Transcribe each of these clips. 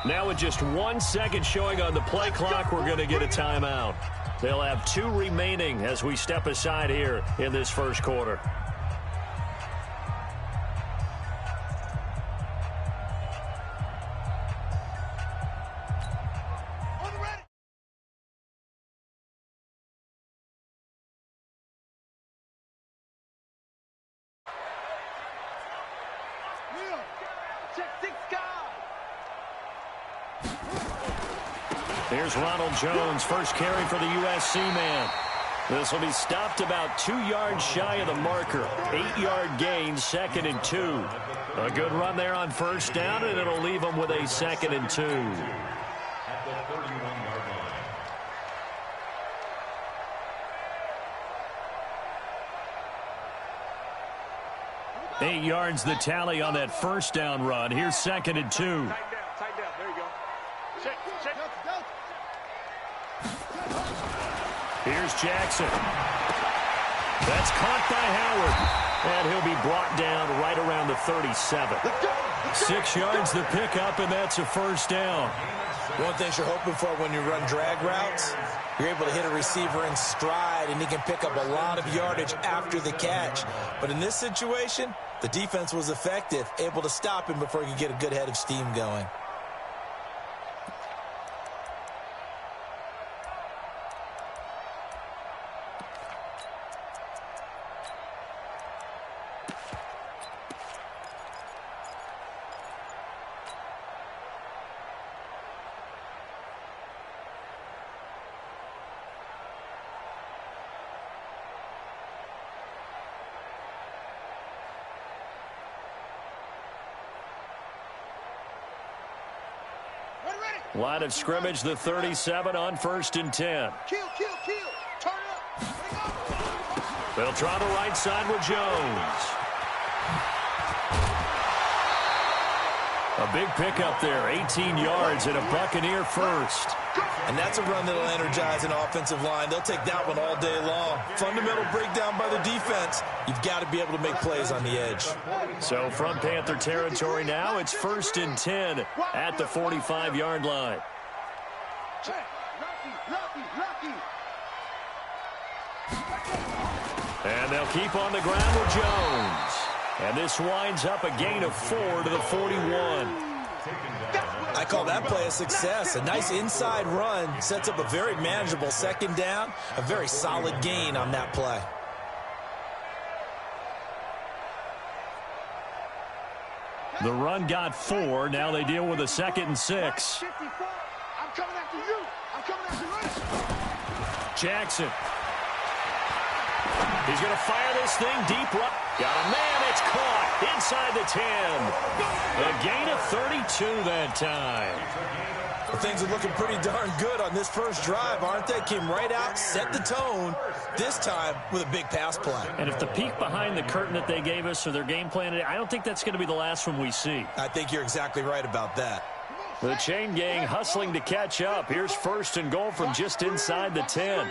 Now with just 1 second showing on the play clock, we're going to get a timeout. They'll have 2 remaining as we step aside here in this first quarter. Here's Ronald Jones, first carry for the USC man. This will be stopped about 2 yards shy of the marker. 8-yard gain, 2nd and 2. A good run there on first down, and it'll leave them with a 2nd and 2. At the 31-yard line. 8 yards the tally on that first down run. Here's 2nd and 2. Tight down. There you go. Check. Here's Jackson. That's caught by Howard. And he'll be brought down right around the 37. 6 yards the pickup, and that's a first down. One thing you're hoping for when you run drag routes, you're able to hit a receiver in stride, and he can pick up a lot of yardage after the catch. But in this situation, the defense was effective, able to stop him before he could get a good head of steam going. Line of scrimmage, the 37 on 1st and 10. Kill. Turn up. They'll try the right side with Jones. A big pickup there, 18 yards and a Buccaneer first. And that's a run that'll energize an offensive line. They'll take that one all day long. Fundamental breakdown by the defense. You've got to be able to make plays on the edge. So from Panther territory now, it's 1st and 10 at the 45-yard line. And they'll keep on the ground with Jones. And this winds up a gain of 4 to the 41. I call that play a success. A nice inside run sets up a very manageable 2nd down. A very solid gain on that play. The run got 4. Now they deal with a 2nd and 6. I'm coming after you. Jackson. He's going to fire this thing deep right. Got a man. It's caught inside the 10. A gain of 32 that time. Well, things are looking pretty darn good on this first drive, aren't they? Came right out, set the tone, this time with a big pass play. And if the peek behind the curtain that they gave us or their game plan, I don't think that's going to be the last one we see. I think you're exactly right about that. The chain gang hustling to catch up. Here's 1st and goal from just inside the 10.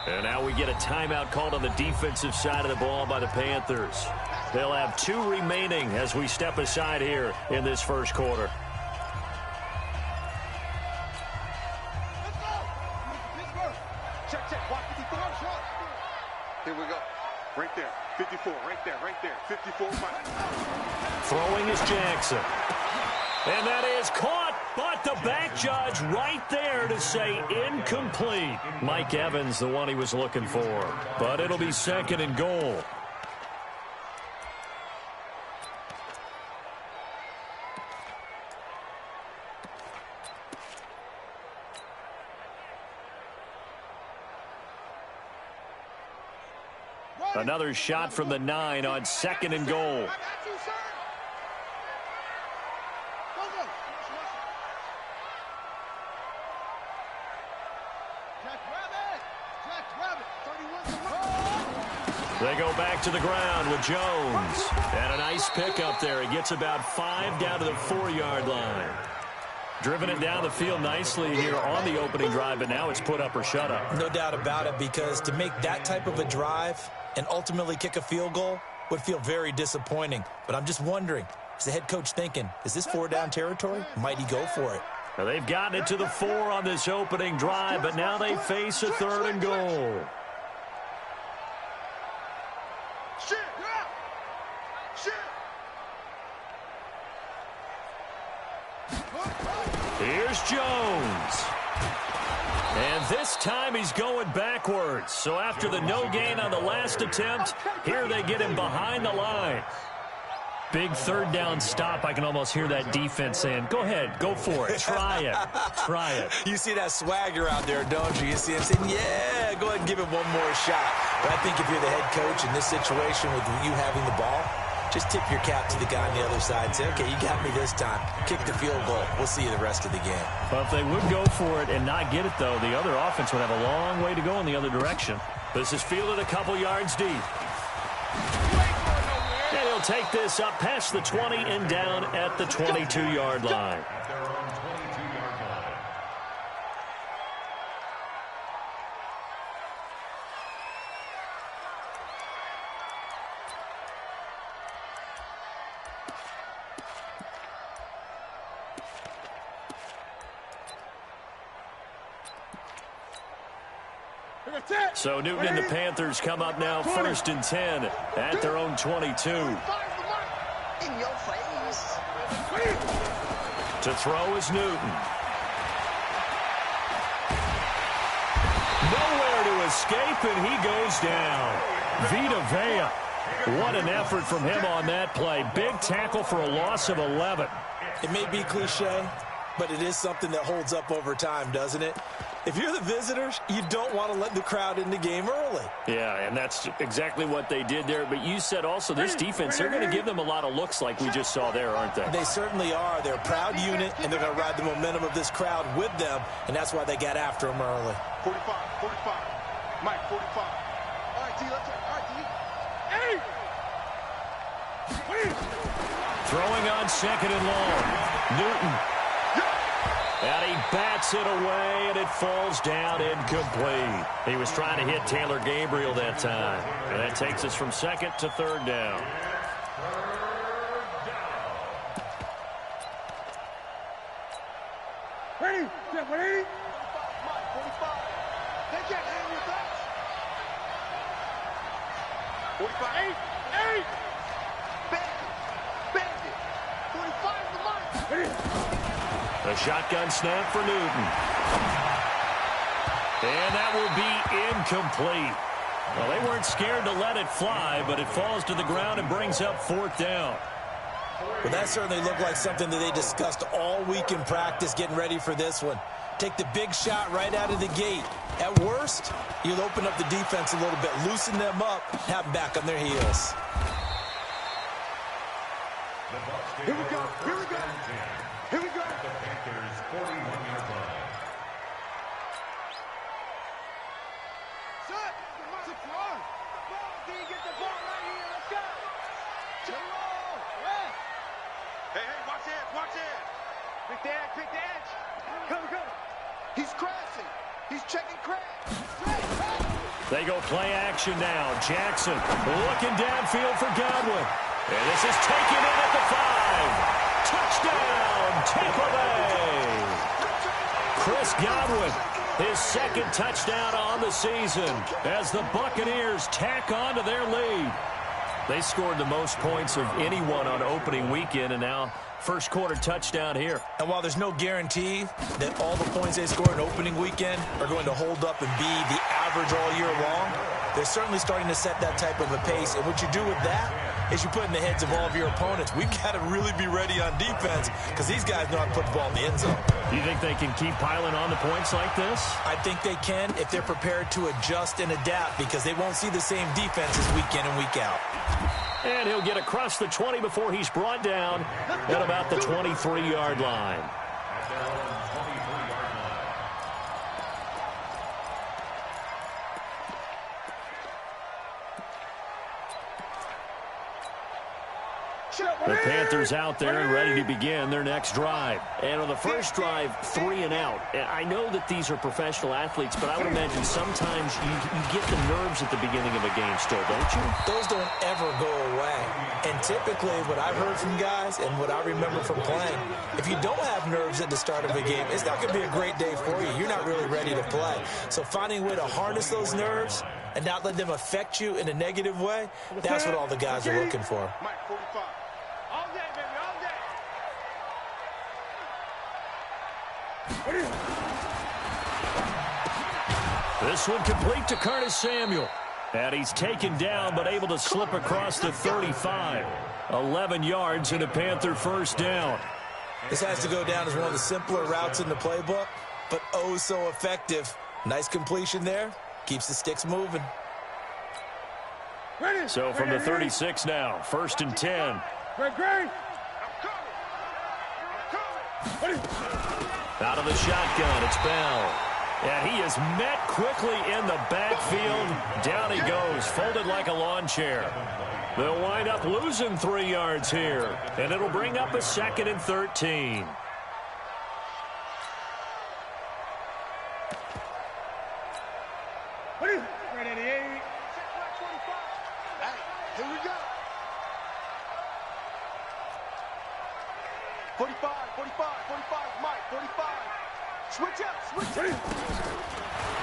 And now we get a timeout called on the defensive side of the ball by the Panthers. They'll have 2 remaining as we step aside here in this first quarter. Here we go. Right there. 54. Right there. 54. Throwing is Jackson. And that is caught, but the back judge right there to say incomplete. Mike Evans, the one he was looking for. But it'll be 2nd and goal. Another shot from the 9 on 2nd and goal. They go back to the ground with Jones. And a nice pickup there. He gets about 5 down to the 4-yard line. Driven it down the field nicely here on the opening drive, but now it's put up or shut up. No doubt about it, because to make that type of a drive and ultimately kick a field goal would feel very disappointing. But I'm just wondering, Is the head coach thinking, is this 4-down territory? Might he go for it? Now they've gotten it to the 4 on this opening drive, but now they face a 3rd and goal. Here's Jones. And this time he's going backwards. So after the no gain on the last attempt, here they get him behind the line. Big 3rd down stop. I can almost hear that defense saying, go ahead, go for it. Try it. Try it. You see that swagger out there, don't you? You see him saying, yeah, go ahead and give it one more shot. But I think if you're the head coach in this situation with you having the ball, just tip your cap to the guy on the other side and say, okay, you got me this time. Kick the field goal. We'll see you the rest of the game. Well, if they would go for it and not get it, though, the other offense would have a long way to go in the other direction. This is fielded a couple yards deep. And he'll take this up past the 20 and down at the 22-yard line. So Newton and the Panthers come up now 1st and 10 at their own 22. In your face. To throw is Newton. Nowhere to escape, and he goes down. Vita Vea. What an effort from him on that play. Big tackle for a loss of 11. It may be cliche, but it is something that holds up over time, doesn't it? If you're the visitors, you don't want to let the crowd in the game early. Yeah, and that's exactly what they did there. But you said also this defense, they're going to give them a lot of looks like we just saw there, aren't they? They certainly are. They're a proud unit, and they're going to ride the momentum of this crowd with them, and that's why they got after them early. 45, 45. Mike, 45. All right, D, let's go. All right, D. Hey! Throwing on 2nd and long. Newton. And he bats it away, and it falls down incomplete. He was trying to hit Taylor Gabriel that time. And that takes us from 2nd to 3rd down. Ready? Yeah, ready? 45. They can't hand you that. 45. 8. Bend it. 45 the mark. Ready? A shotgun snap for Newton. And that will be incomplete. Well, they weren't scared to let it fly, but it falls to the ground and brings up 4th down. Well, that certainly looked like something that they discussed all week in practice getting ready for this one. Take the big shot right out of the gate. At worst, you'll open up the defense a little bit, loosen them up, have them back on their heels. Here we go. Here we go. Here we go. The Panthers' 41-yard line. Set. Run. D, get the ball right here. Let's go. Hey, watch it. Watch it. Pick the edge. Pick the edge. Go. He's crashing. He's checking crash. They go play action now. Jackson looking downfield for Godwin. And this is taken in at the 5. Touchdown, Tampa Bay. Chris Godwin, his 2nd touchdown on the season as the Buccaneers tack on to their lead. They scored the most points of anyone on opening weekend, and now first quarter touchdown here. And while there's no guarantee that all the points they score in opening weekend are going to hold up and be the average all year long, they're certainly starting to set that type of a pace. And what you do with that is you put in the heads of all of your opponents, we've got to really be ready on defense because these guys know how to put the ball in the end zone. Do you think they can keep piling on the points like this? I think they can if they're prepared to adjust and adapt because they won't see the same defenses week in and week out. And he'll get across the 20 before he's brought down at about the 23-yard line. At their own 23-yard line. Shut up, The Panthers out there and ready to begin their next drive. And on the first drive, 3 and out. I know that these are professional athletes, but I would imagine sometimes you get the nerves at the beginning of a game still, don't you? Those don't ever go away. And typically what I've heard from guys and what I remember from playing, if you don't have nerves at the start of a game, it's not going to be a great day for you. You're not really ready to play. So finding a way to harness those nerves and not let them affect you in a negative way, that's what all the guys are looking for. Mike, 45. All day, baby, all day. This one complete to Curtis Samuel. And he's taken down but able to slip across the 35. 11 yards and a Panther first down. This has to go down as one of the simpler routes in the playbook, but oh so effective. Nice completion there. Keeps the sticks moving. So from the 36 now, 1st and 10. Out of the shotgun, it's Bell. And he is met quickly in the backfield. Down he goes, folded like a lawn chair. They'll wind up losing 3 yards here, and it'll bring up a 2nd and 13. Here we go. 45, 45, 45, Mike, 45. Switch up, switch up.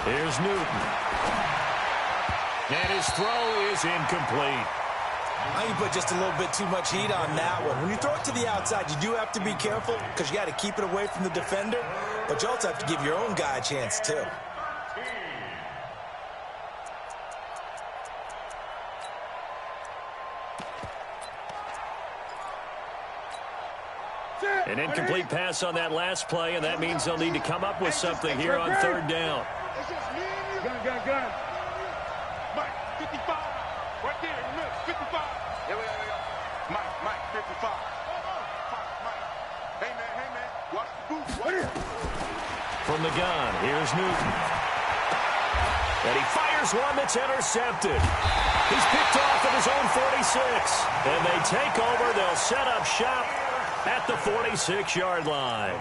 Here's Newton. And his throw is incomplete. I think you put just a little bit too much heat on that one. When you throw it to the outside, you do have to be careful because you got to keep it away from the defender, but you also have to give your own guy a chance too. An incomplete pass on that last play, and that means they'll need to come up with something here on 3rd down. It's just me and you. Gun. Mike, 55. Right there, you missed. 55. Here we go. Mike, 55. Mike. Hey, man. Watch the booth. From the gun, here's Newton. And he fires one that's intercepted. He's picked off at his own 46. And they take over. They'll set up shop at the 46-yard line.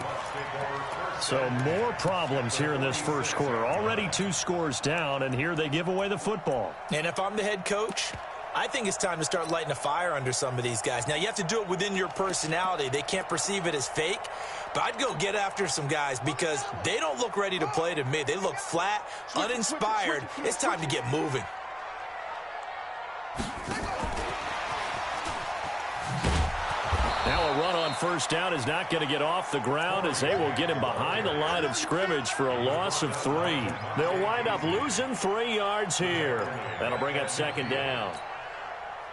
So more problems here in this first quarter. Already 2 scores down, and here they give away the football. And if I'm the head coach, I think it's time to start lighting a fire under some of these guys. Now, you have to do it within your personality. They can't perceive it as fake. But I'd go get after some guys because they don't look ready to play to me. They look flat, uninspired. It's time to get moving. Now a run on 1st down is not going to get off the ground as they will get him behind the line of scrimmage for a loss of 3. They'll wind up losing 3 yards here. That'll bring up 2nd down.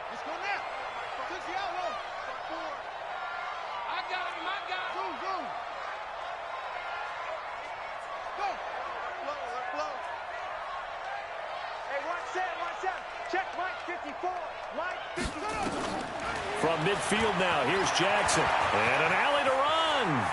Let's go now. I got him. Go. Flow. Hey, watch that. Check Mike 54. Mike 54. From midfield now, here's Jackson. And an alley to run.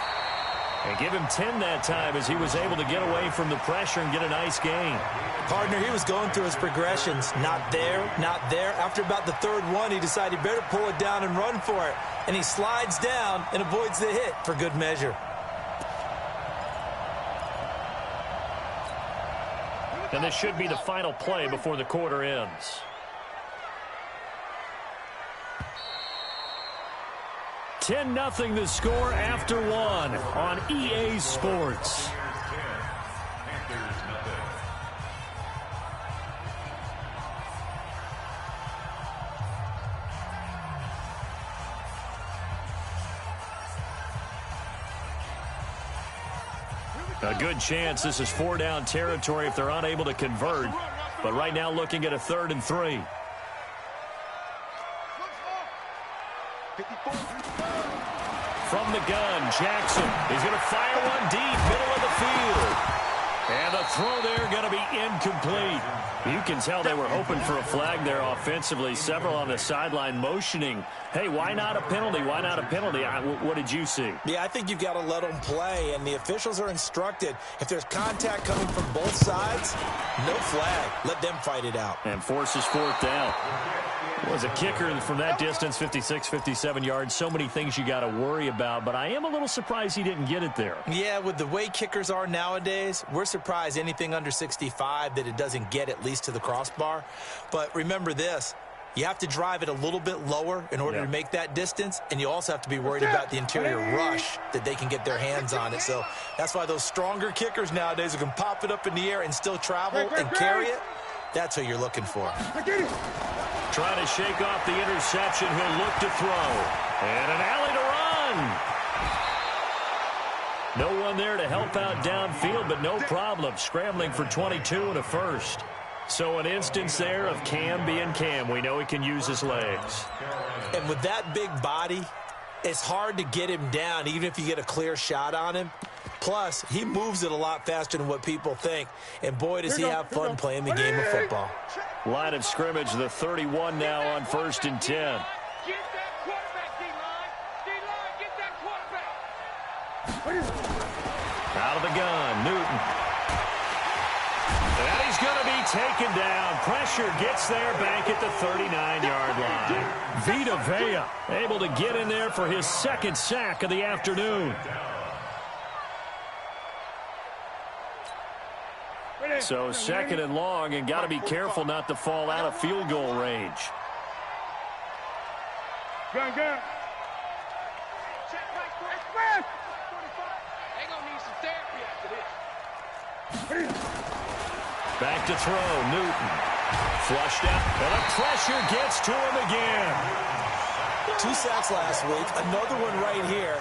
And give him 10 that time as he was able to get away from the pressure and get a nice gain. Partner, he was going through his progressions. Not there. After about the 3rd one, he decided he better pull it down and run for it. And he slides down and avoids the hit for good measure. And this should be the final play before the quarter ends. 10-0 the score after 1 on EA Sports. A good chance this is 4-down territory if they're unable to convert. But right now looking at a 3rd and 3. From the gun, Jackson is going to fire one deep, middle of the field. And the throw there going to be incomplete. You can tell they were hoping for a flag there offensively. Several on the sideline motioning, hey, why not a penalty? Why not a penalty? What did you see? Yeah, I think you've got to let them play, and the officials are instructed. If there's contact coming from both sides, no flag. Let them fight it out. And forces 4th down. Well, as a kicker from that distance, 56, 57 yards, so many things you got to worry about, but I am a little surprised he didn't get it there. Yeah, with the way kickers are nowadays, we're surprised anything under 65 that it doesn't get at least to the crossbar. But remember this. You have to drive it a little bit lower in order to make that distance, and you also have to be worried about the interior rush that they can get their hands on it. So that's why those stronger kickers nowadays who can pop it up in the air and still travel and carry it, that's who you're looking for. Trying to shake off the interception. He'll look to throw. And an alley to run. No one there to help out downfield, but no problem. Scrambling for 22 and a first. So an instance there of Cam being Cam. We know he can use his legs. And with that big body, it's hard to get him down, even if you get a clear shot on him. Plus, he moves it a lot faster than what people think. And boy, does he have fun playing the game of football. Line of scrimmage, the 31 now on 1st and 10. Get that quarterback, D-line. D-line, get that quarterback. Out of the gun, Newton. And he's going to be taken down. Pressure gets there back at the 39-yard line. Vita Vea able to get in there for his second sack of the afternoon. So second and long, and got to be careful not to fall out of field goal range. Gun. They're going to need some therapy after this. Back to throw, Newton. Flushed out, and the pressure gets to him again. 2 sacks last week, another one right here.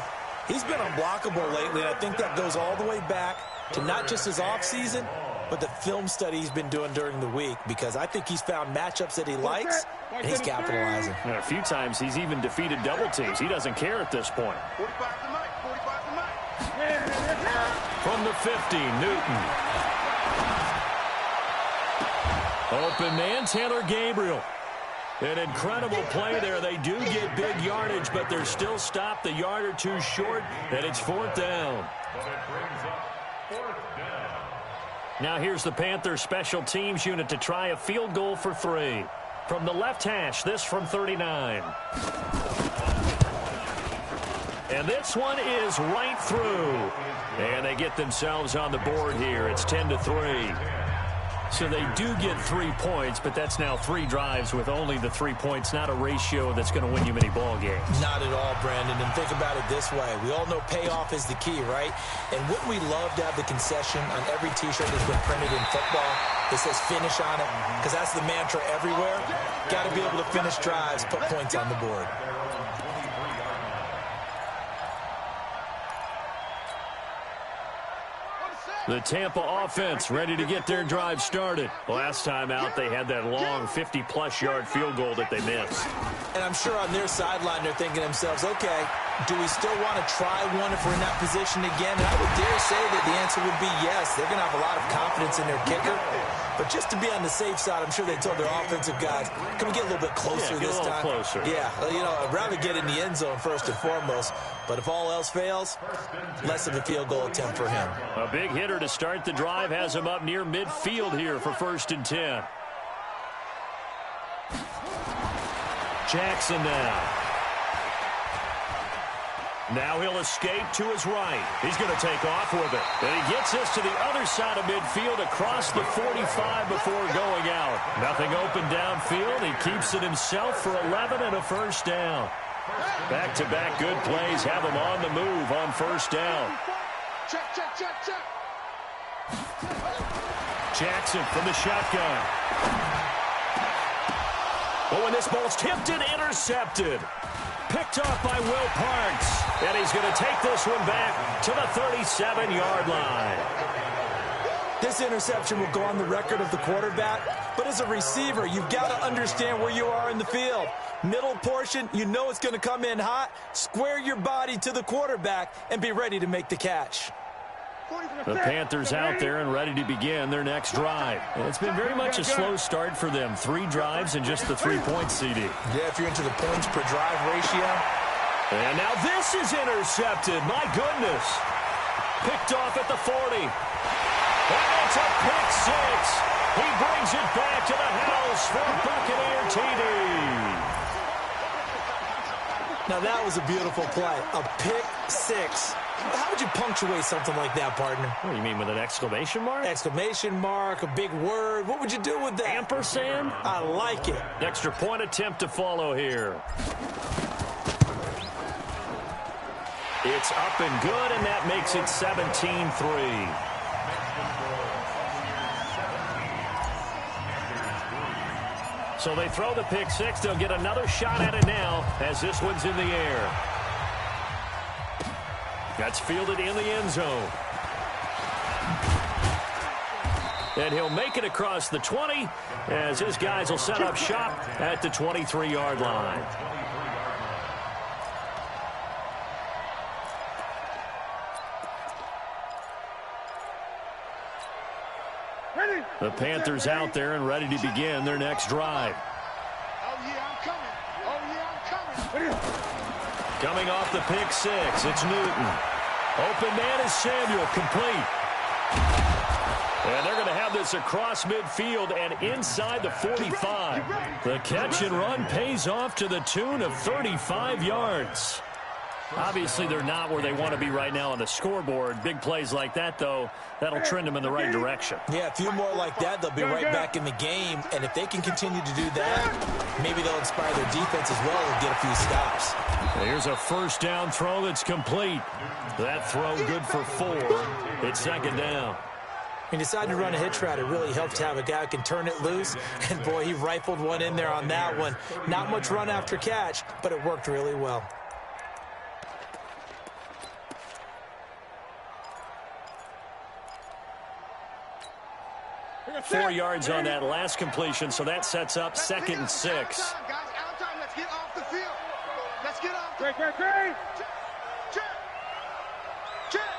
He's been unblockable lately, and I think that goes all the way back to not just his offseason, but the film study he's been doing during the week, because I think he's found matchups that he likes, and he's capitalizing. And a few times he's even defeated double teams. He doesn't care at this point. 45 to Mike. From the 50, Newton. Open man, Taylor Gabriel. An incredible play there. They do get big yardage, but they're still stopped a yard or two short, and it's 4th down. Now here's the Panthers special teams unit to try a field goal for 3. From the left hash, this from 39. And this one is right through. And they get themselves on the board here. It's 10-3. So they do get 3 points, but that's now 3 drives with only the 3 points, not a ratio that's going to win you many ball games. Not at all, Brandon. And think about it this way. We all know payoff is the key, right? And wouldn't we love to have the concession on every T-shirt that's been printed in football that says finish on it? Because that's the mantra everywhere. Got to be able to finish drives, put points on the board. The Tampa offense ready to get their drive started. Last time out, they had that long 50-plus yard field goal that they missed. And I'm sure on their sideline, they're thinking to themselves, okay, do we still want to try one if we're in that position again? And I would dare say that the answer would be yes. They're going to have a lot of confidence in their kicker. But just to be on the safe side, I'm sure they told their offensive guys, can we get a little bit closer this time? Closer. Yeah, you know, I'd rather get in the end zone first and foremost. But if all else fails, less of a field goal attempt for him. A big hitter to start the drive has him up near midfield here for 1st and 10. Jackson now. Now he'll escape to his right. He's going to take off with it. And he gets this to the other side of midfield across the 45 before going out. Nothing open downfield. He keeps it himself for 11 and a first down. Back-to-back good plays have him on the move on 1st down. Check. Jackson from the shotgun. Oh, and this ball's tipped and intercepted. Picked off by Will Parks. And he's going to take this one back to the 37-yard line. This interception will go on the record of the quarterback, but as a receiver, you've got to understand where you are in the field. Middle portion, you know it's going to come in hot. Square your body to the quarterback and be ready to make the catch. The Panthers out there and ready to begin their next drive. And it's been very much a slow start for them. 3 drives and just the 3 points, CD. Yeah, if you're into the points per drive ratio. And now this is intercepted. My goodness. Picked off at the 40. And it's a pick 6. He brings it back to the house for Buccaneer TD. Now, that was a beautiful play. A pick six. How would you punctuate something like that, partner? What do you mean, with an exclamation mark? Exclamation mark, a big word. What would you do with that? Ampersand? I like it. Extra point attempt to follow here. It's up and good, and that makes it 17-3. So they throw the pick six. They'll get another shot at it now as this one's in the air. That's fielded in the end zone. And he'll make it across the 20 as his guys will set up shop at the 23-yard line. The Panthers out there and ready to begin their next drive. Oh, yeah, I'm coming. Oh, yeah, I'm coming. Coming off the pick six, it's Newton. Open man is Samuel, complete. And they're going to have this across midfield and inside the 45. The catch and run pays off to the tune of 35 yards. Obviously, they're not where they want to be right now on the scoreboard. Big plays like that, though, that'll trend them in the right direction. Yeah, a few more like that, they'll be right back in the game. And if they can continue to do that, maybe they'll inspire their defense as well and get a few stops. Here's a first down throw that's complete. That throw good for 4. It's second down. He decided to run a hitch route. It really helped to have a guy who can turn it loose. And, boy, he rifled one in there on that one. Not much run after catch, but it worked really well. 4 yards on that last completion, so that sets up 2nd and 6. Guys, out time. Let's get off the field. Let's get off the field. Check.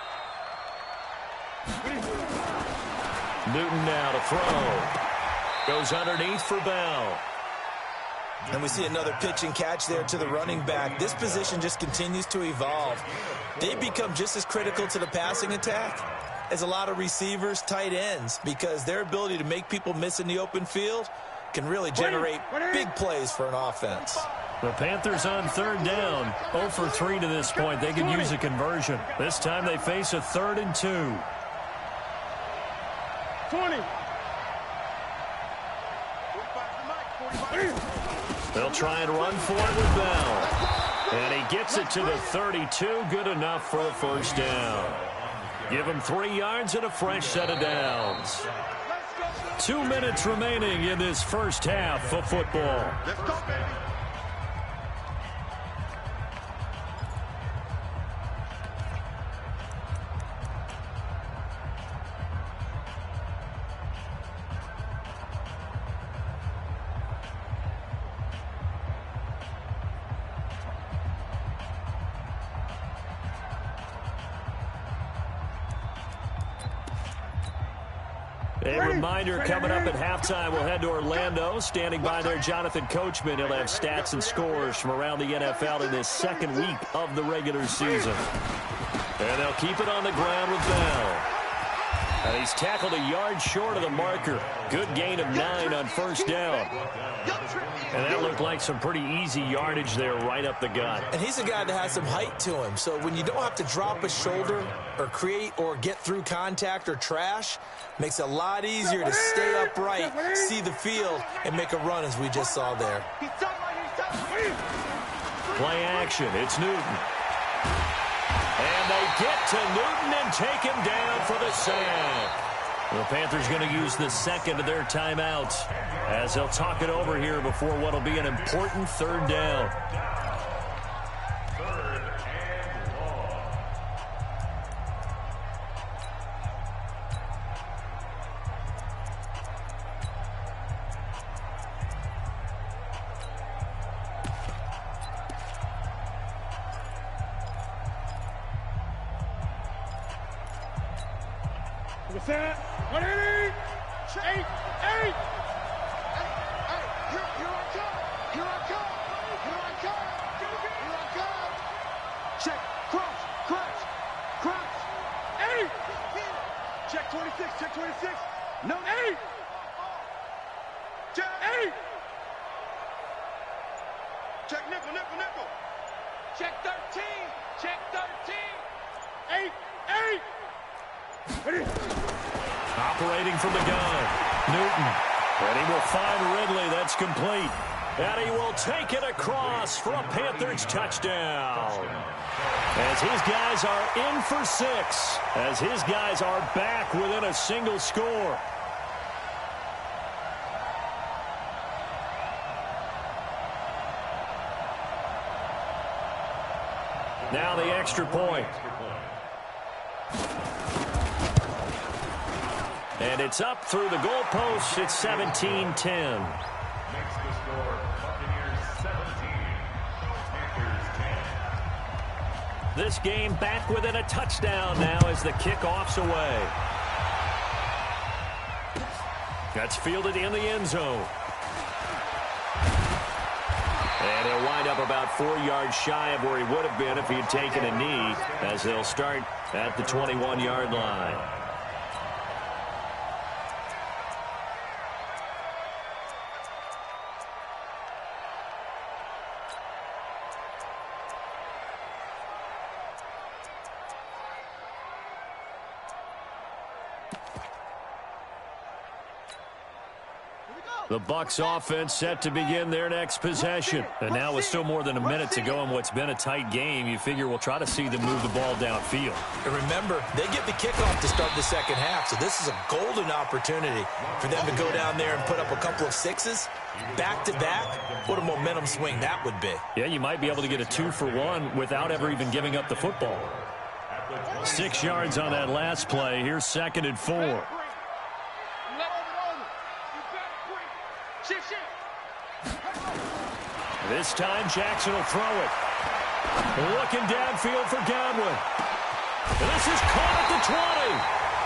Newton now to throw. Goes underneath for Bell. And we see another pitch and catch there to the running back. This position just continues to evolve. They become just as critical to the passing attack as a lot of receivers, tight ends, because their ability to make people miss in the open field can really generate big plays for an offense. The Panthers on 3rd down. 0 for 3 to this point. They can use a conversion. This time they face a 3rd and 2. 20. They'll try and run for it with Bell. And he gets it to the 32. Good enough for a first down. Give him 3 yards and a fresh set of downs. 2 minutes remaining in this first half of football. Let's go, baby. A reminder coming up at halftime, we'll head to Orlando. Standing by there, Jonathan Coachman. He'll have stats and scores from around the NFL in this 2nd week of the regular season. And they'll keep it on the ground with Bell. And he's tackled a yard short of the marker. Good gain of 9 on first down. And that looked like some pretty easy yardage there right up the gut. And he's a guy that has some height to him. So when you don't have to drop a shoulder or create or get through contact or trash, makes it a lot easier to stay upright, see the field, and make a run as we just saw there. Play action. It's Newton. And they get to Newton and take him down for the sack. The Panthers going to use the 2nd of their timeouts as they'll talk it over here before what will be an important 3rd down. What's that? 180! 8! Here I come! Check, cross! 8! Check 26, No, 8! nickel. Check 13. Check 13. 8. Operating from the gun, Newton. And he will find Ridley. That's complete. And he will take it across for a Panthers touchdown. As his guys are in for 6. As his guys are back within a single score. Now the extra point. And it's up through the goalposts. It's 17-10. Makes the score Buccaneers 17, Panthers 10. This game back within a touchdown now as the kickoff's away. That's fielded in the end zone. And he'll wind up about 4 yards shy of where he would have been if he had taken a knee, as they'll start at the 21-yard line. The Bucs offense set to begin their next possession. And now with still more than a minute to go in what's been a tight game, you figure we'll try to see them move the ball downfield. And remember, they get the kickoff to start the second half, so this is a golden opportunity for them to go down there and put up a couple of 6s. Back-to-back, what a momentum swing that would be. Yeah, you might be able to get a 2-for-1 without ever even giving up the football. 6 yards on that last play. Here's 2nd and 4. This time, Jackson will throw it. Looking downfield for Godwin. And this is caught at the 20.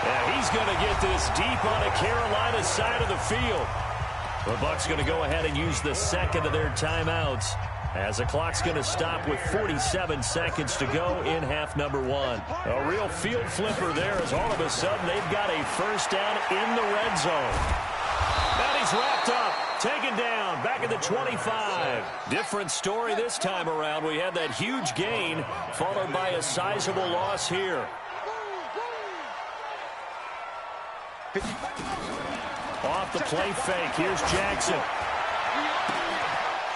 And he's going to get this deep on a Carolina side of the field. The Bucs going to go ahead and use the second of their timeouts, as the clock's going to stop with 47 seconds to go in half number 1. A real field flipper there, as all of a sudden they've got a first down in the red zone. And he's wrapped up, taken down, back at the 25. Different story this time around. We had that huge gain, followed by a sizable loss here. Off the play fake, here's Jackson.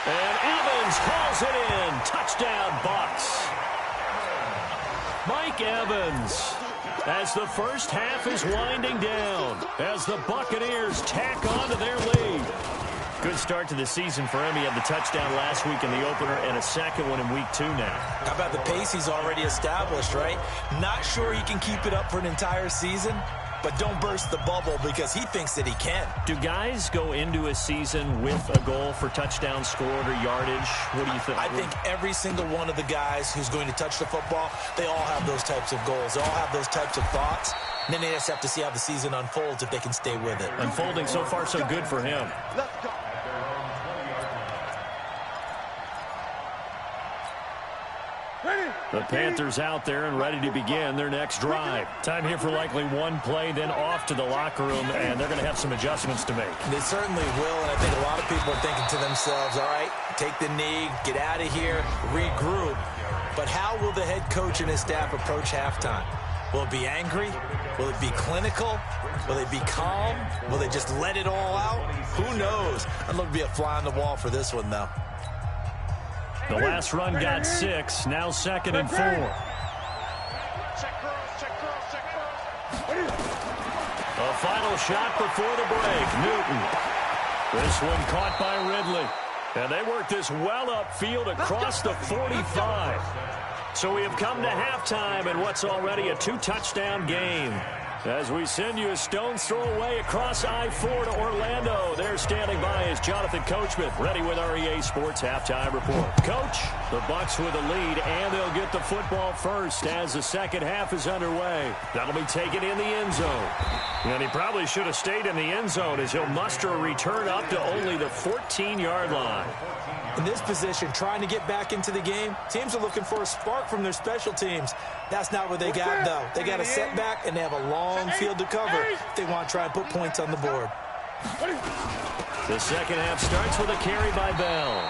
And Evans calls it in. Touchdown, Bucs. Mike Evans, as the first half is winding down, as the Buccaneers tack on to their lead. Good start to the season for him. He had the touchdown last week in the opener and a second one in week 2 now. How about the pace he's already established, right? Not sure he can keep it up for an entire season, but don't burst the bubble because he thinks that he can. Do guys go into a season with a goal for touchdown scored or yardage? What do you think? I think every single one of the guys who's going to touch the football, they all have those types of goals. They all have those types of thoughts. And then they just have to see how the season unfolds if they can stay with it. Unfolding so far so good for him. Let's go. The Panthers out there and ready to begin their next drive. Time here for likely one play, then off to the locker room, and they're going to have some adjustments to make. They certainly will, and I think a lot of people are thinking to themselves, all right, take the knee, get out of here, regroup. But how will the head coach and his staff approach halftime? Will it be angry? Will it be clinical? Will they be calm? Will they just let it all out? Who knows? I'd love to be a fly on the wall for this one, though. The last run got 6, now 2nd and 4. Check curls, check curls, check curls. A final shot before the break. Newton. This one caught by Ridley. And they work this well upfield across the 45. So we have come to halftime in what's already a 2-touchdown game. As we send you a stone's throw away across I-4 to Orlando. There standing by is Jonathan Coachman, ready with our EA Sports Halftime Report. Coach, the Bucs with a lead, and they'll get the football first as the second half is underway. That'll be taken in the end zone. And he probably should have stayed in the end zone as he'll muster a return up to only the 14-yard line. In this position, trying to get back into the game, teams are looking for a spark from their special teams. That's not what they got, though. They got a setback, and they have a long field to cover if they want to try and put points on the board. The second half starts with a carry by Bell.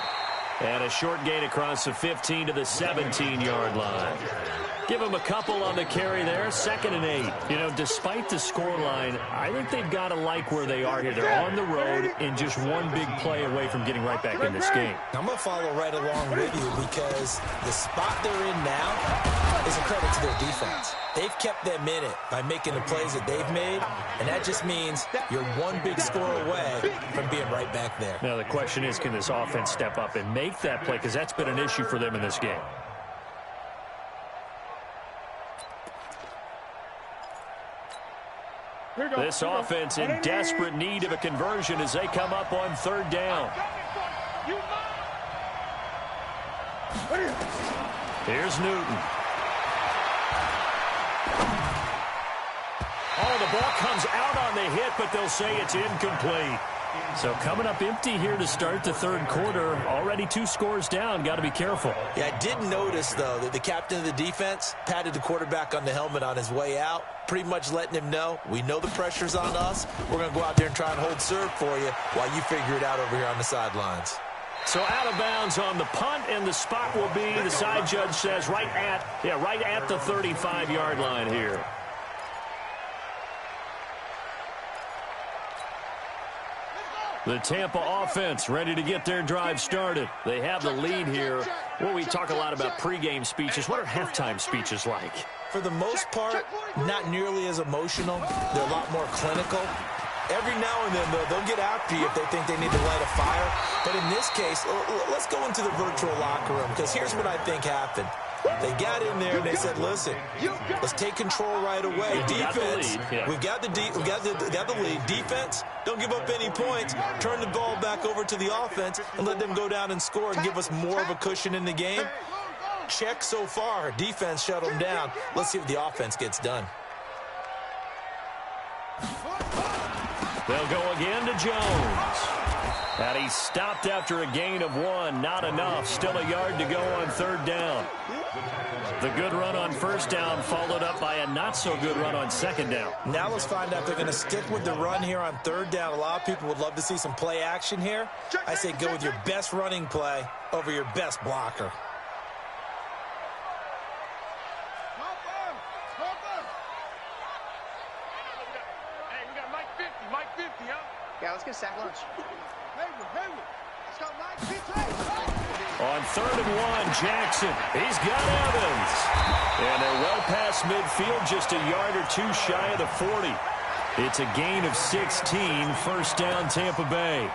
And a short gain across the 15 to the 17-yard line. Give them a couple on the carry there, 2nd and 8. You know, despite the scoreline, I think they've got to like where they are here. They're on the road and just one big play away from getting right back in this game. I'm going to follow right along with you because the spot they're in now is a credit to their defense. They've kept them in it by making the plays that they've made, and that just means you're one big score away from being right back there. Now, the question is, can this offense step up and make that play? Because that's been an issue for them in this game. This offense in desperate need of a conversion as they come up on 3rd down. Here's Newton. Oh, the ball comes out on the hit, but they'll say it's incomplete. So coming up empty here to start the 3rd quarter. Already 2 scores down. Got to be careful. Yeah, I did notice, though, that the captain of the defense patted the quarterback on the helmet on his way out, pretty much letting him know, we know the pressure's on us. We're going to go out there and try and hold serve for you while you figure it out over here on the sidelines. So out of bounds on the punt, and the spot will be, the side judge says, right at the 35-yard line here. The Tampa offense ready to get their drive started. They have the lead here. Well, we talk a lot about pregame speeches. What are halftime speeches like? For the most part, not nearly as emotional. They're a lot more clinical. Every now and then, though, they'll get after you if they think they need to light a fire. But in this case, let's go into the virtual locker room, because here's what I think happened. They got in there and they said, listen, let's take control right away. Defense, we've got the lead. Defense, don't give up any points. Turn the ball back over to the offense and let them go down and score and give us more of a cushion in the game. Check so far. Defense shut them down. Let's see if the offense gets done. They'll go again to Jones. And he stopped after a gain of 1. Not enough. Still a yard to go on 3rd down. The good run on 1st down followed up by a not-so-good run on 2nd down. Now let's find out if they're going to stick with the run here on 3rd down. A lot of people would love to see some play action here. I say go with your best running play over your best blocker. Yeah, let's get sack lunch. On 3rd and 1, Jackson. He's got Evans. And they're well past midfield, just a yard or 2 shy of the 40. It's a gain of 16, 1st down Tampa Bay.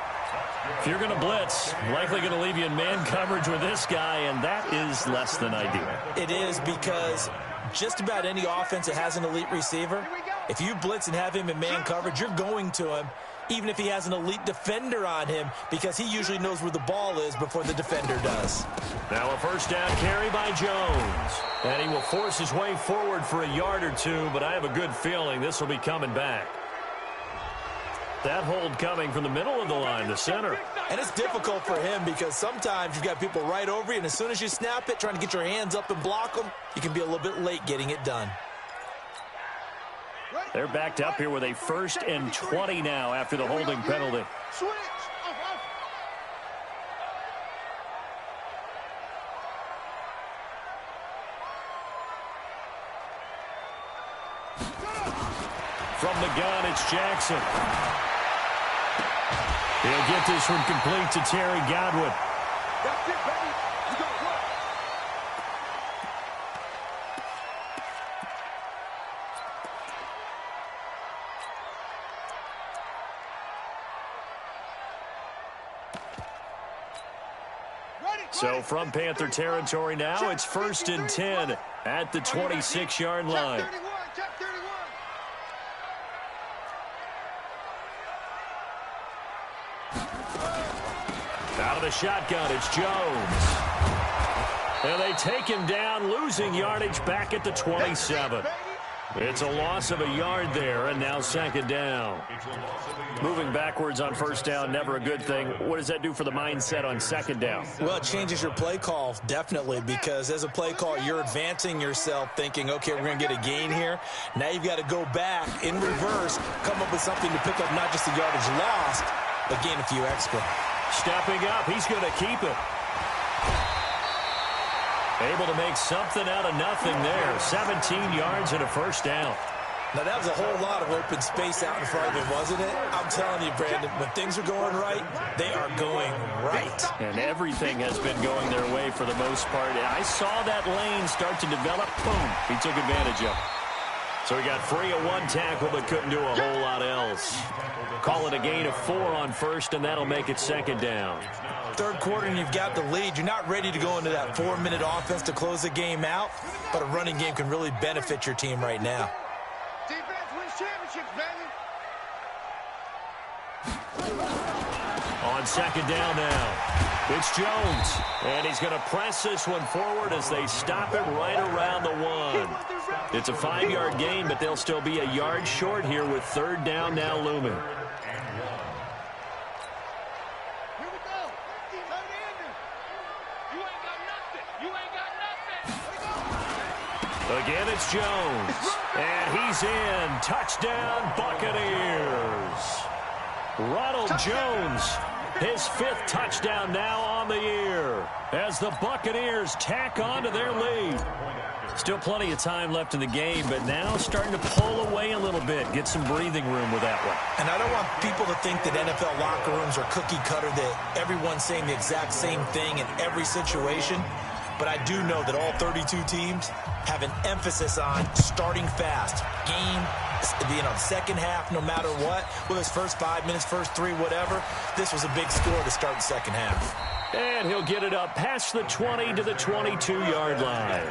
If you're going to blitz, likely going to leave you in man coverage with this guy, and that is less than ideal. It is, because just about any offense that has an elite receiver, if you blitz and have him in man coverage, you're going to him, even if he has an elite defender on him, because he usually knows where the ball is before the defender does. Now a 1st down carry by Jones. And he will force his way forward for a yard or 2, but I have a good feeling this will be coming back. That hold coming from the middle of the line, the center. And it's difficult for him because sometimes you've got people right over you, and as soon as you snap it, trying to get your hands up and block them, you can be a little bit late getting it done. They're backed up here with a 1st and 20 now after the holding penalty. From the gun, it's Jackson. He'll get this one complete to Terry Godwin. That's it, baby. You gotta work. So from Panther territory now, it's 1st and 10 at the 26-yard line. Out of the shotgun, it's Jones. And they take him down, losing yardage back at the 27. It's a loss of a yard there, and now 2nd down. Moving backwards on 1st down, never a good thing. What does that do for the mindset on 2nd down? Well, it changes your play call, definitely, because as a play call, you're advancing yourself thinking, okay, we're going to get a gain here. Now you've got to go back in reverse, come up with something to pick up not just the yardage lost, but gain a few extra. Stepping up, he's going to keep it. Able to make something out of nothing there. 17 yards and a first down. Now, that was a whole lot of open space out in front of him, wasn't it? I'm telling you, Brandon, when things are going right, they are going right. And everything has been going their way for the most part. I saw that lane start to develop. Boom. He took advantage of it. So he got free of one tackle but couldn't do a whole lot else. Call it a gain of 4 on first, and that'll make it second down. Third quarter, and you've got the lead. You're not ready to go into that 4-minute offense to close the game out, but a running game can really benefit your team right now. Defense wins championships, baby. On second down now, it's Jones. And he's going to press this one forward as they stop it right around the 1. It's a 5-yard gain, but they'll still be a yard short here with third down now looming. Again, it's Jones. And he's in. Touchdown, Buccaneers. Ronald Jones, his 5th touchdown now on the year as the Buccaneers tack on to their lead. Still plenty of time left in the game, but now starting to pull away a little bit, get some breathing room with that one. And I don't want people to think that NFL locker rooms are cookie cutter, that everyone's saying the exact same thing in every situation. But I do know that all 32 teams have an emphasis on starting fast. Second half, no matter what, whether it's first 5 minutes, first 3, whatever. This was a big score to start the second half. And he'll get it up past the 20 to the 22-yard line.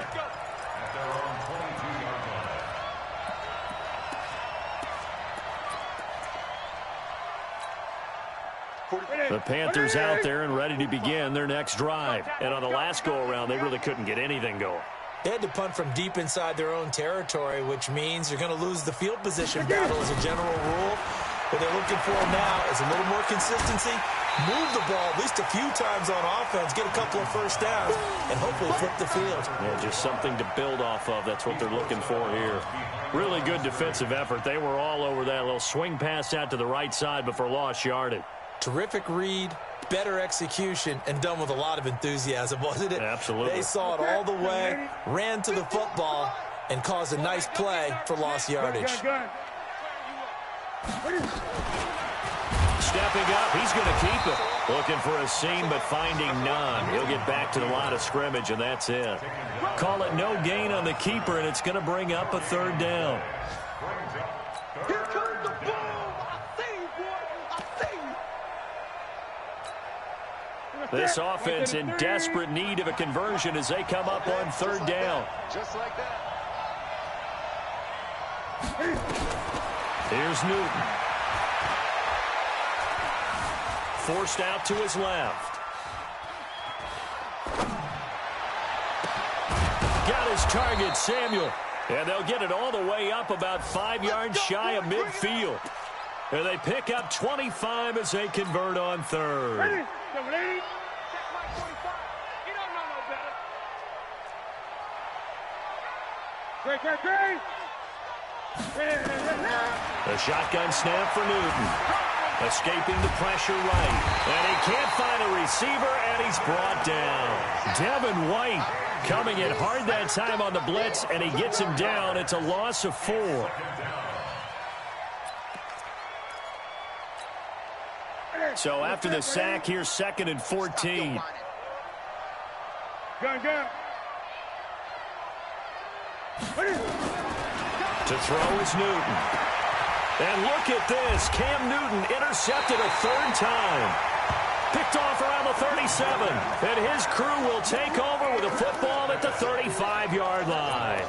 The Panthers out there and ready to begin their next drive. And on the last go-around, they really couldn't get anything going. They had to punt from deep inside their own territory, which means you're going to lose the field position battle as a general rule. What they're looking for now is a little more consistency, move the ball at least a few times on offense, get a couple of first downs, and hopefully flip the field. Yeah, just something to build off of. That's what they're looking for here. Really good defensive effort. They were all over that little swing pass out to the right side before lost yardage. Terrific read, better execution, and done with a lot of enthusiasm, wasn't it? Absolutely. They saw it all the way, ran to the football, and caused a nice play for lost yardage. Stepping up, he's going to keep it. Looking for a seam, but finding none. He'll get back to the line of scrimmage, and that's it. Call it no gain on the keeper, and it's going to bring up a third down. Here comes the boom. I see you, boy. I see you. This offense in desperate need of a conversion as they come up on third down. Just like that. Here's Newton. Forced out to his left. Got his target, Samuel. And they'll get it all the way up about 5 yards shy of midfield. And they pick up 25 as they convert on third. Ready? Ready? Check my 25. You don't know no better. Great, great, great. A shotgun snap for Newton. Escaping the pressure right. And he can't find a receiver, and he's brought down. Devin White coming in hard that time on the blitz, and he gets him down. It's a loss of 4. So after the sack, here's 2nd and 14. Gun. To throw is Newton. And look at this. Cam Newton intercepted a 3rd time. Picked off around the 37. And his crew will take over with a football at the 35-yard line.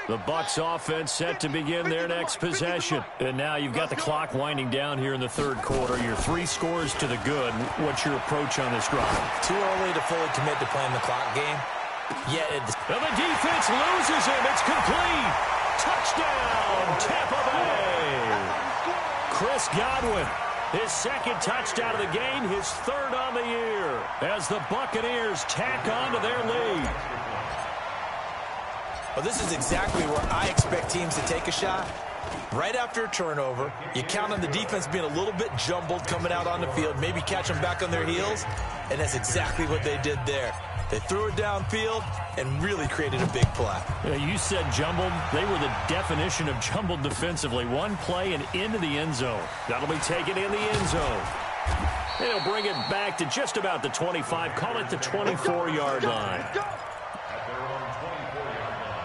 The Bucs offense set to begin their next possession. And now you've got the clock winding down here in the 3rd quarter. You're 3 scores to the good. What's your approach on this drive? Too early to fully commit to playing the clock game. Yet it's... And the defense loses him. It's complete. Touchdown, Tampa Bay. Chris Godwin, his 2nd touchdown of the game, his 3rd on the year, as the Buccaneers tack on to their lead. Well, this is exactly where I expect teams to take a shot. Right after a turnover, you count on the defense being a little bit jumbled coming out on the field, maybe catch them back on their heels, and that's exactly what they did there. They threw it downfield and really created a big play. Yeah, you said jumbled. They were the definition of jumbled defensively. One play and into the end zone. That'll be taken in the end zone. They'll bring it back to just about the 25. Call it the 24-yard line. At their own 24-yard line.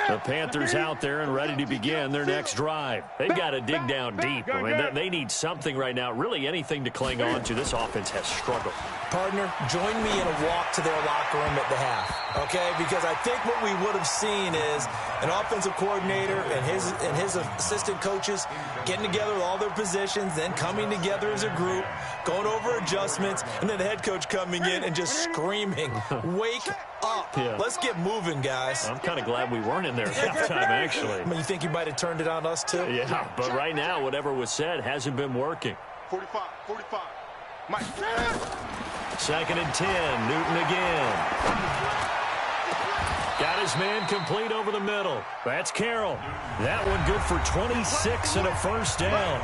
The Panthers out there and ready to begin their next drive. They've got to dig down deep. I mean, they need something right now, really anything to cling on to. This offense has struggled. Partner, join me in a walk to their locker room at the half, okay? Because I think what we would have seen is an offensive coordinator and his assistant coaches getting together with all their positions, then coming together as a group, going over adjustments, and then the head coach coming in and just screaming, wake up. Yeah. Let's get moving, guys. I'm kind of glad we weren't in there at halftime, actually. I mean, you think he might have turned it on us, too? Yeah, but right now, whatever was said hasn't been working. 45, 45. Mike. Second and 10, Newton again. Got his man complete over the middle. That's Carroll. That one good for 26 and a first down.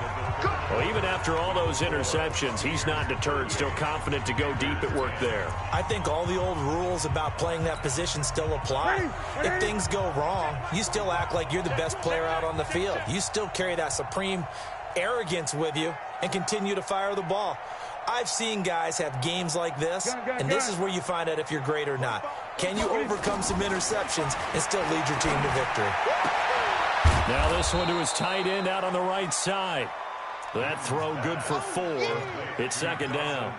Well, even after all those interceptions, he's not deterred, still confident to go deep at work there. I think all the old rules about playing that position still apply. If things go wrong, you still act like you're the best player out on the field. You still carry that supreme arrogance with you and continue to fire the ball. I've seen guys have games like this, and this is where you find out if you're great or not. Can you overcome some interceptions and still lead your team to victory? Now this one to his tight end out on the right side. That throw good for 4. It's second down.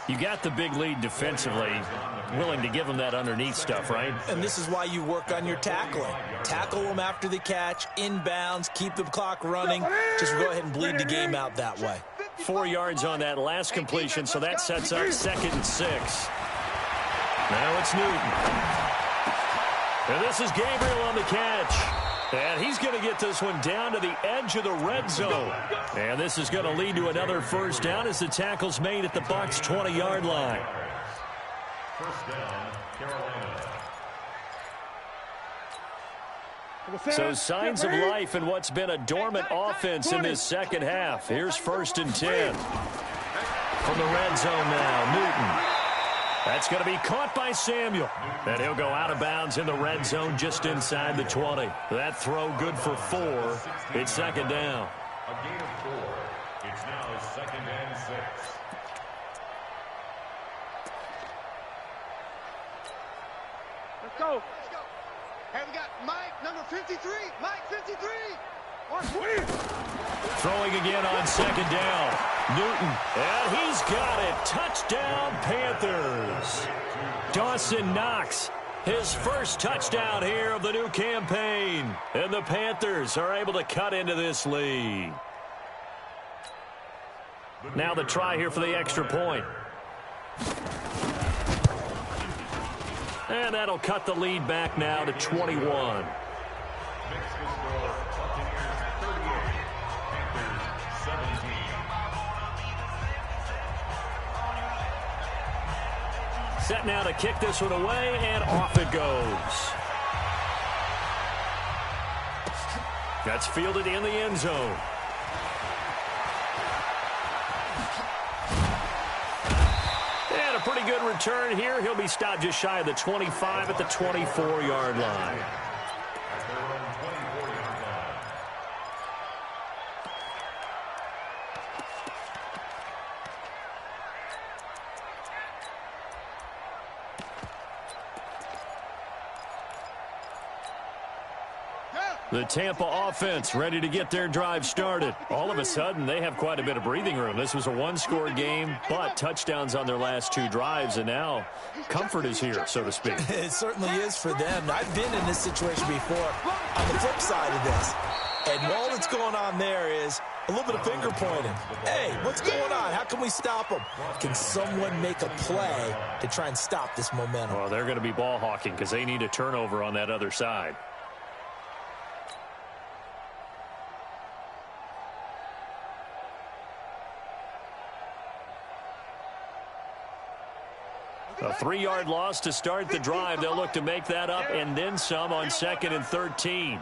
You got the big lead defensively. Willing to give them that underneath stuff, right? And this is why you work on your tackling. Tackle them after the catch, inbounds, keep the clock running. Just go ahead and bleed the game out that way. 4 yards on that last completion, so that sets up second and 6. Now it's Newton. And this is Gabriel on the catch. And he's going to get this one down to the edge of the red zone. And this is going to lead to another first down as the tackle's made at the Bucs' 20-yard line. First down, Carolina. So signs of life in what's been a dormant offense in this second half. Here's first and 10. From the red zone now, Newton. That's going to be caught by Samuel. And he'll go out of bounds in the red zone just inside the 20. That throw good for 4. It's second down. A gain of 4. It's now second and 6. Let's go. Hey, we got Mike, number 53. Mike, 53. 120. Throwing again on second down. Newton, and he's got it. Touchdown, Panthers. Dawson Knox, his first touchdown here of the new campaign. And the Panthers are able to cut into this lead. Now the try here for the extra point. And that'll cut the lead back now to 21. Set now to kick this one away, and off it goes. That's fielded in the end zone. And a pretty good return here. He'll be stopped just shy of the 25 at the 24-yard line. The Tampa offense ready to get their drive started. All of a sudden, they have quite a bit of breathing room. This was a one-score game, but touchdowns on their last 2 drives, and now comfort is here, so to speak. It certainly is for them. I've been in this situation before on the flip side of this. And all that's going on there is a little bit of finger pointing. Hey, what's going on? How can we stop them? Can someone make a play to try and stop this momentum? Well, they're going to be ball hawking because they need a turnover on that other side. A 3-yard loss to start the drive. They'll look to make that up and then some on 2nd and 13.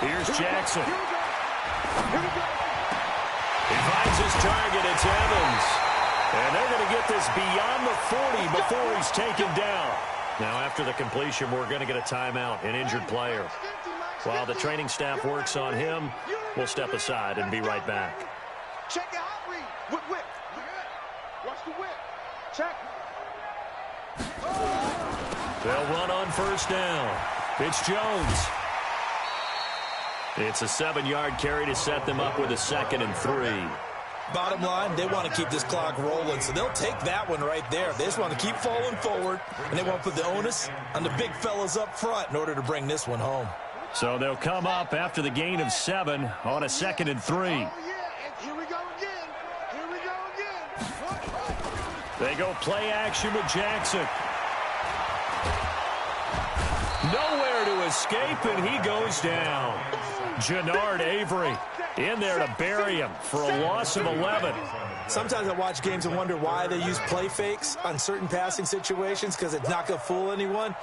Here's Jackson. He finds his target. It's Evans. And they're going to get this beyond the 40 before he's taken down. Now, after the completion, we're going to get a timeout, an injured player. While the training staff works on him, we'll step aside and be right back. Check the hot read. Whip. Watch the whip. Check. They'll run on first down. It's Jones. It's a 7-yard carry to set them up with a 2nd and 3. Bottom line, they want to keep this clock rolling, so they'll take that one right there. They just want to keep falling forward, and they want to put the onus on the big fellas up front in order to bring this one home. So they'll come up after the gain of 7 on a 2nd and 3. Oh, yeah. And here we go again. They go play action with Jackson. Nowhere to escape, and he goes down. Jannard Avery in there to bury him for a loss of 11. Sometimes I watch games and wonder why they use play fakes on certain passing situations, because it's not going to fool anyone.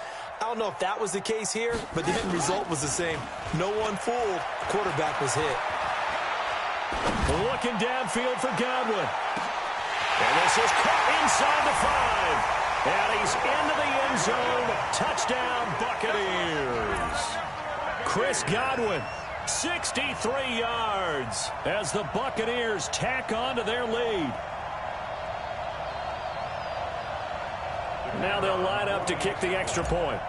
I don't know if that was the case here, but the end result was the same. No one fooled. Quarterback was hit. Looking downfield for Godwin. And this is caught inside the 5. And he's into the end zone. Touchdown, Buccaneers. Chris Godwin, 63 yards as the Buccaneers tack on to their lead. Now they'll line up to kick the extra point.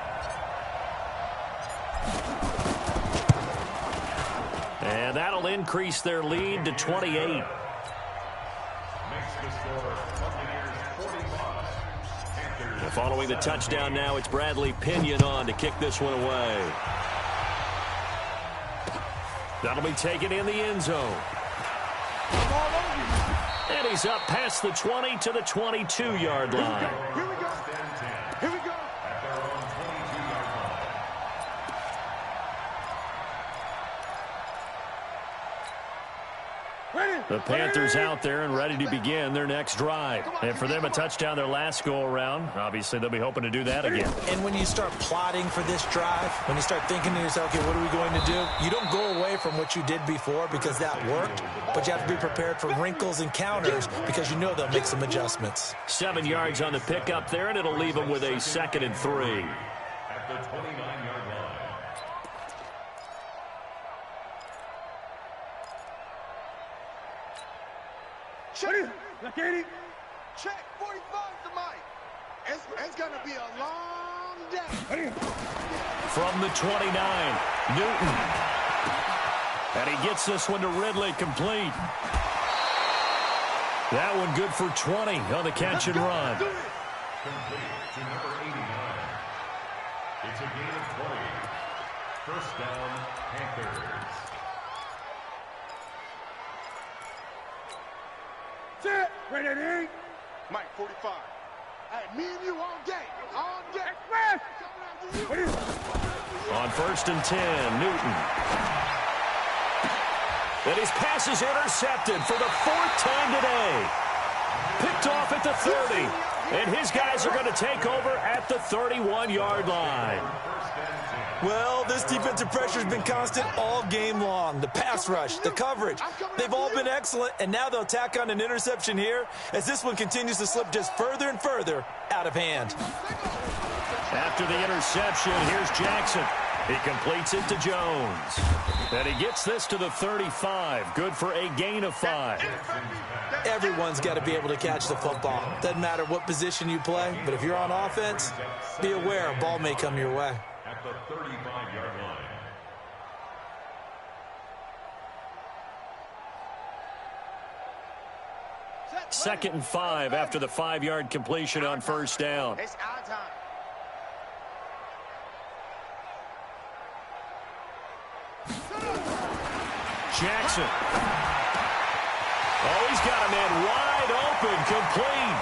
And that'll increase their lead to 28. Following the touchdown now, it's Bradley Pinion on to kick this one away. That'll be taken in the end zone. And he's up past the 20 to the 22-yard line. Here we go. Here we go. The Panthers out there and ready to begin their next drive. And for them, a touchdown their last go-around. Obviously, they'll be hoping to do that again. And when you start plotting for this drive, when you start thinking to yourself, okay, what are we going to do? You don't go away from what you did before because that worked, but you have to be prepared for wrinkles and counters because you know they'll make some adjustments. 7 yards on the pickup there, and it'll leave them with a 2nd and 3. At the 29-yard line. Check. Check. 45 to Mike. It's going to be a long day. From the 29, Newton. And he gets this one to Ridley complete. That one good for 20 on the catch and run. Complete to number 89. It's a gain of 20. First down, Panthers. Set. Ready. Mike, 45. Hey, me and you all day. All day. On 1st and 10, Newton. And his pass is intercepted for the 4th time today. Picked off at the 30. And his guys are going to take over at the 31-yard line. Well, this defensive pressure has been constant all game long. The pass rush, the coverage, they've all been excellent, and now they'll tack on an interception here as this one continues to slip just further and further out of hand. After the interception, here's Jackson. He completes it to Jones. And he gets this to the 35. Good for a gain of 5. Everyone's got to be able to catch the football. Doesn't matter what position you play, but if you're on offense, be aware a ball may come your way. At the 35-yard line. Second and 5 after the 5-yard completion on first down. It's our time. Jackson. Oh, he's got a man wide open, complete.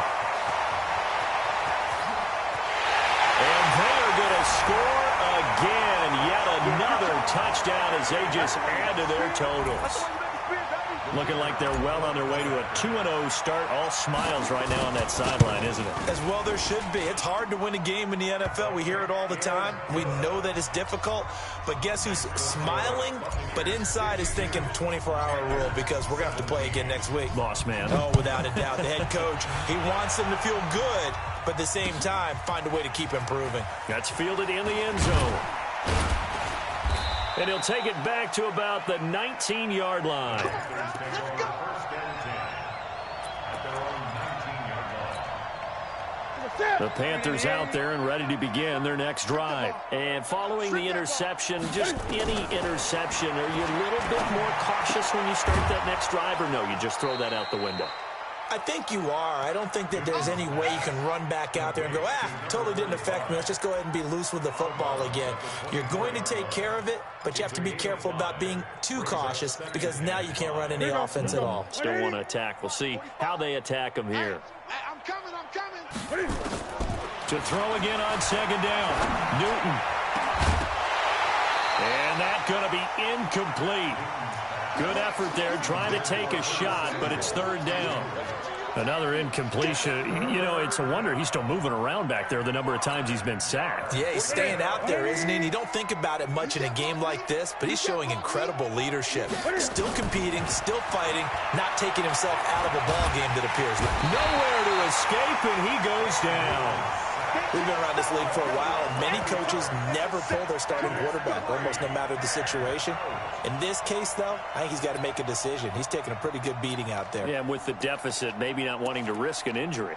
And they are going to score again. Yet another touchdown as they just add to their totals. Looking like they're well on their way to a 2-0 start. All smiles right now on that sideline, isn't it? As well there should be. It's hard to win a game in the NFL. We hear it all the time. We know that it's difficult. But guess who's smiling? But inside is thinking 24-hour rule because we're going to have to play again next week. Boss man. Oh, without a doubt. The head coach, he wants them to feel good, but at the same time, find a way to keep improving. That's fielded in the end zone. And he'll take it back to about the 19-yard line. The Panthers out there and ready to begin their next drive. And following the interception, just any interception, are you a little bit more cautious when you start that next drive, or no, you just throw that out the window? I think you are. I don't think that there's any way you can run back out there and go, totally didn't affect me. Let's just go ahead and be loose with the football again. You're going to take care of it, but you have to be careful about being too cautious because now you can't run any offense at all. Still want to attack. We'll see how they attack them here. I'm coming. To throw again on second down. Newton. And that's going to be incomplete. Good effort there, trying to take a shot, but it's third down. Another incompletion. You know, it's a wonder he's still moving around back there the number of times he's been sacked. Yeah, he's staying out there, isn't he? And you don't think about it much in a game like this, but he's showing incredible leadership. Still competing, still fighting, not taking himself out of a ball game that appears. Nowhere to escape, and he goes down. We've been around this league for a while, and many coaches never pull their starting quarterback, almost no matter the situation. In this case, though, I think he's got to make a decision. He's taking a pretty good beating out there. Yeah, and with the deficit, maybe not wanting to risk an injury.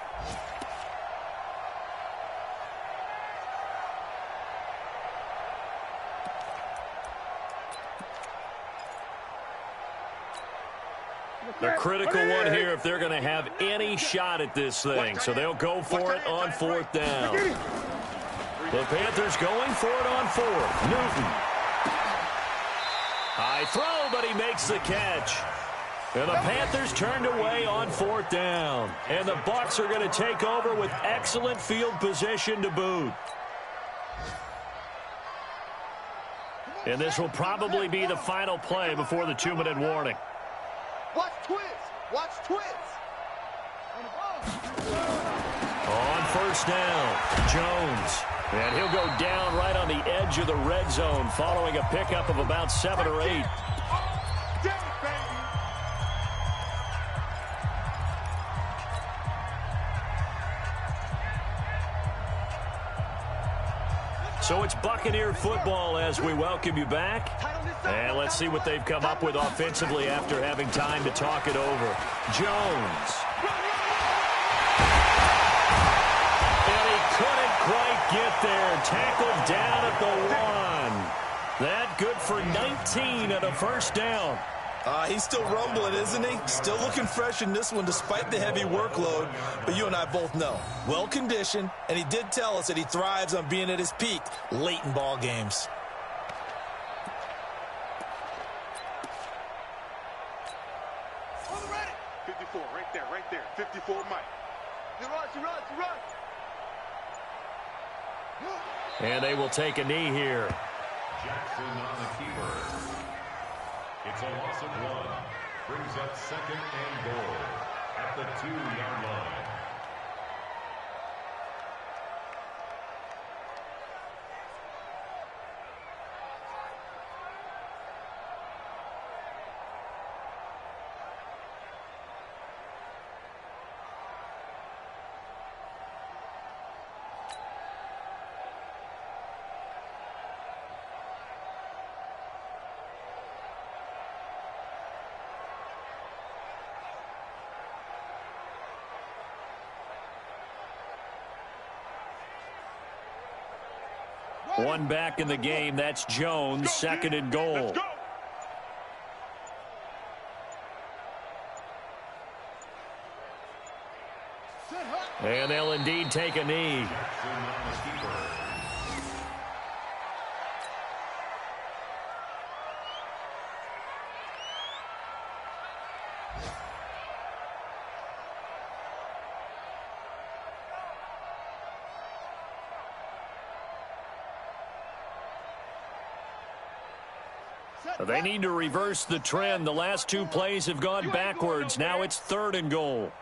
The critical one here if they're going to have any shot at this thing. So they'll go for it on fourth down. The Panthers going for it on fourth. Newton. High throw, but he makes the catch. And the Panthers turned away on fourth down. And the Bucs are going to take over with excellent field position to boot. And this will probably be the final play before the 2-minute warning. Watch twist. Watch twist. On first down, Jones. And he'll go down right on the edge of the red zone following a pickup of about 7 or 8. So it's Buccaneer football as we welcome you back. And let's see what they've come up with offensively after having time to talk it over. Jones. And he couldn't quite get there. Tackled down at the 1. That good for 19 at a first down. He's still rumbling, isn't he? Still looking fresh in this one despite the heavy workload. But you and I both know, well-conditioned, and he did tell us that he thrives on being at his peak late in ball games. On the ready. 54, right there. 54, Mike. He runs. And they will take a knee here. Jackson on the keeper. It's a loss of 1. Brings up second and goal at the 2-yard line. One back in the game. That's Jones, second and goal. And they'll indeed take a knee. They need to reverse the trend. The last two plays have gone backwards. Now it's 3rd and goal.